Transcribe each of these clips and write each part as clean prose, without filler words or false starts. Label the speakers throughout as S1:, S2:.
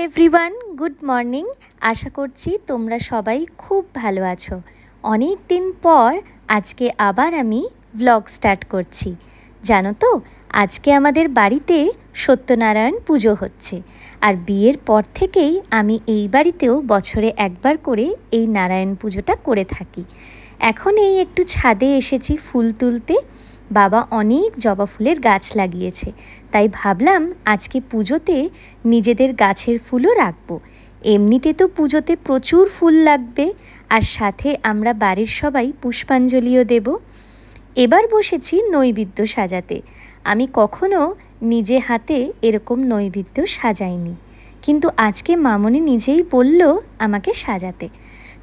S1: Everyone, good morning. আশা করছি তোমরা সবাই খুব ভালো আছো। অনেক দিন পর আজকে আবার আমি ব্লগ স্টার্ট করছি। জানো তো, আজকে আমাদের বাড়িতে সত্যনারায়ণ পুজো হচ্ছে। আর বিয়ের পর থেকেই আমি এই বাড়িতেও বছরে একবার করে এই নারায়ণ পুজোটা করে থাকি। এখন এই একটু ছাদে এসেছি ফুল তুলতে। বাবা অনেক জবা ফুলের গাছ লাগিয়েছে, তাই ভাবলাম আজকে পুজোতে নিজেদের গাছের ফুলও রাখবো। এমনিতে তো পুজোতে প্রচুর ফুল লাগবে, আর সাথে আমরা বাড়ির সবাই পুষ্পাঞ্জলিও দেব। এবার বসেছি নৈবেদ্য সাজাতে। আমি কখনো নিজে হাতে এরকম নৈবেদ্য সাজাইনি, কিন্তু আজকে মামনি নিজেই বলল আমাকে সাজাতে।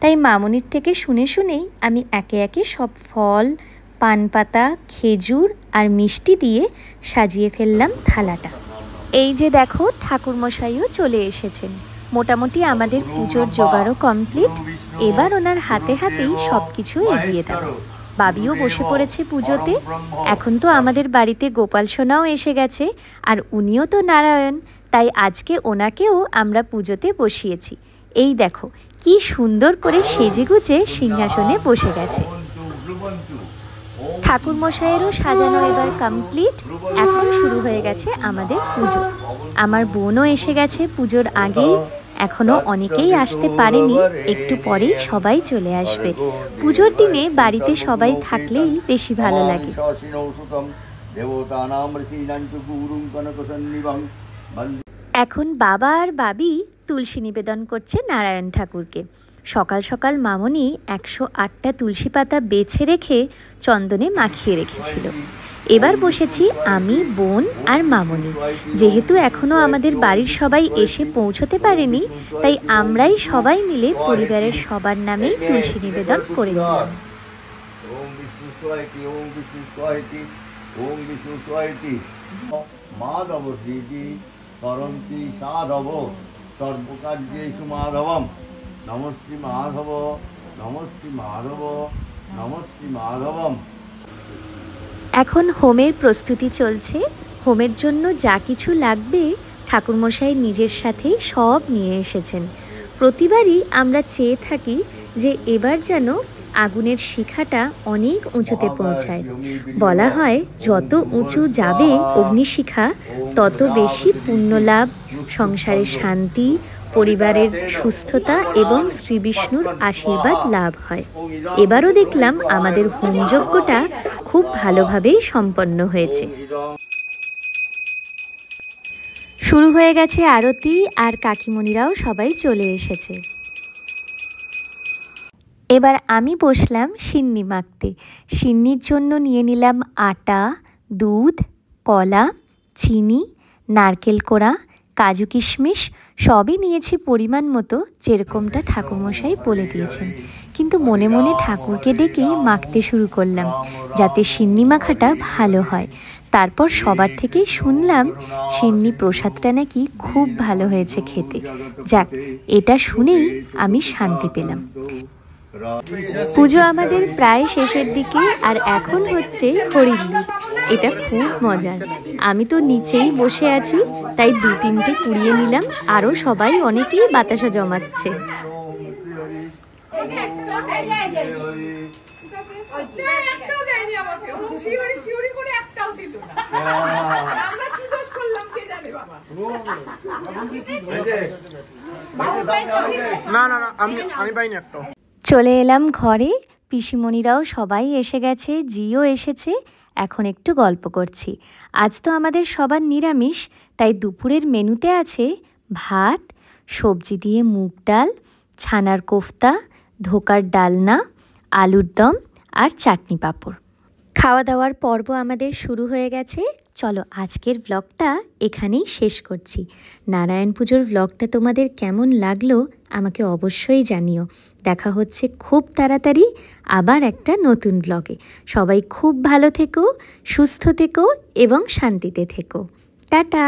S1: তাই মামনির থেকে শুনে শুনেই আমি একে একে সব ফল, পান পাতা, খেজুর আর মিষ্টি দিয়ে সাজিয়ে ফেললাম থালাটা। এই যে দেখো, ঠাকুরমশাইও চলে এসেছেন। মোটামুটি আমাদের পুজোর জোগাড়ও কমপ্লিট। এবার ওনার হাতে হাতেই সব কিছু এগিয়ে দেব। বাবিও বসে পড়েছে পুজোতে। এখন তো আমাদের বাড়িতে গোপাল সোনাও এসে গেছে, আর উনিও তো নারায়ণ, তাই আজকে ওনাকেও আমরা পুজোতে বসিয়েছি। এই দেখো কি সুন্দর করে সেজেগুজে সিংহাসনে বসে গেছে। ঠাকুরমশাইয়েরও সাজানো এবার কমপ্লিট। এখন শুরু হয়ে গেছে আমাদের পুজো। আমার বোনও এসে গেছে পুজোর আগেই। এখনও অনেকেই আসতে পারেনি, একটু পরেই সবাই চলে আসবে। পুজোর দিনে বাড়িতে সবাই থাকলেই বেশি ভালো লাগে। এখন বাবা আর বাবি তুলসী নিবেদন করছে নারায়ণ ঠাকুরকে। সকাল সকাল মামনি 108টা তুলসী পাতা বেছে রেখে চন্দনে মাখিয়ে রেখেছিল। এবার বসেছি আমি, বোন আর মামনি। যেহেতু এখনও আমাদের বাড়ির সবাই এসে পৌঁছতে পারেনি, তাই আমরাই সবাই মিলে পরিবারের সবার নামেই তুলসী নিবেদন করে দিলাম।
S2: করন্তি সাধব সর্বকার্যেষু মাধবম নমস্তি মাধব নমস্তি মাধব নমস্তি মাধবম।
S1: এখন হোমের প্রস্তুতি চলছে। হোমের জন্য যা কিছু লাগবে ঠাকুরমশাই নিজের সাথেই সব নিয়ে এসেছেন। প্রতিবারই আমরা চেয়ে থাকি যে এবার যেন আগুনের শিখাটা অনেক উঁচুতে পৌঁছায়। বলা হয় যত উঁচু যাবে অগ্নিশিখা, তত বেশি পুণ্যলাভ, সংসারের শান্তি, পরিবারের সুস্থতা এবং শ্রী বিষ্ণুর আশীর্বাদ লাভ হয়। এবারও দেখলাম আমাদের হোমযজ্ঞটা খুব ভালোভাবেই সম্পন্ন হয়েছে। শুরু হয়ে গেছে আরতি, আর কাকিমণিরাও সবাই চলে এসেছে। এবার আমি বসলাম সিন্নি মাখতে। সিন্নির জন্য নিয়ে নিলাম আটা, দুধ, কলা, চিনি, নারকেল কোড়া, কাজু কিশমিশ সবই নিয়েছি পরিমাণ মতো, যেরকমটা ঠাকুরমশাই বলে দিয়েছেন। কিন্তু মনে মনে ঠাকুরকে ডেকেই মাখতে শুরু করলাম, যাতে সিন্নি মাখাটা ভালো হয়। তারপর সবার থেকেই শুনলাম সিন্নি প্রসাদটা নাকি খুব ভালো হয়েছে খেতে। যাক, এটা শুনেই আমি শান্তি পেলাম। পুজো আমাদের প্রায় শেষের দিকে, আর এখন হচ্ছে হরিল্লি। এটা খুব মজার। আমি তো নিচেই বসে আছি, তাই 2-3টে কুড়িয়ে নিলাম। আরও সবাই অনেকেই বাতাসা জমাচ্ছে। চলে এলাম ঘরে। পিসিমণিরাও সবাই এসে গেছে, জিও এসেছে। এখন একটু গল্প করছি। আজ তো আমাদের সবার নিরামিষ, তাই দুপুরের মেনুতে আছে ভাত, সবজি দিয়ে মুগ ডাল, ছানার কোফতা, ধোকার ডালনা, আলুর দম আর চাটনি পাঁপড়। খাওয়া দাওয়ার পর্ব আমাদের শুরু হয়ে গেছে। চলো আজকের ব্লগটা এখানেই শেষ করছি। নারায়ণ পুজোর ব্লগটা তোমাদের কেমন লাগলো আমাকে অবশ্যই জানিও। দেখা হচ্ছে খুব তাড়াতাড়ি আবার একটা নতুন ব্লগে। সবাই খুব ভালো থেকো, সুস্থ থেকো এবং শান্তিতে থেকো। টাটা।